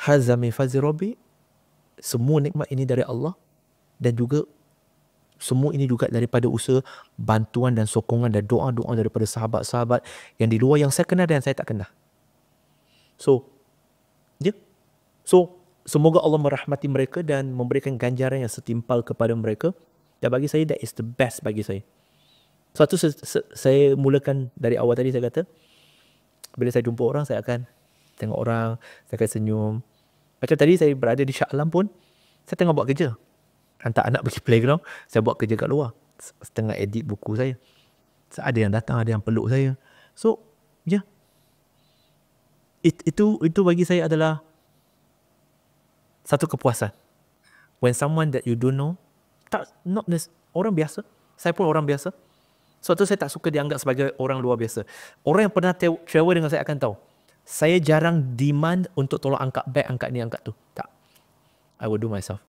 hadza min fazli rabbi, semua nikmat ini dari Allah, dan juga semua ini juga daripada usaha, bantuan dan sokongan dan doa-doa daripada sahabat-sahabat yang di luar yang saya kenal dan saya tak kenal. So, So, semoga Allah merahmati mereka dan memberikan ganjaran yang setimpal kepada mereka. Dan bagi saya, that is the best bagi saya. Suatu saya mulakan dari awal tadi, saya kata, bila saya jumpa orang, saya akan tengok orang, saya akan senyum. Macam tadi saya berada di Shah Alam pun, saya tengah buat kerja. Hantar anak pergi playground, saya buat kerja kat luar. Setengah edit buku saya. Ada yang datang, ada yang peluk saya. So, Itu bagi saya adalah satu kepuasan. When someone that you don't know, orang biasa, saya pun orang biasa. Sebab tu saya tak suka dianggap sebagai orang luar biasa. Orang yang pernah travel dengan saya akan tahu, saya jarang demand untuk tolong angkat beg, angkat ni, angkat tu. Tak. I will do myself.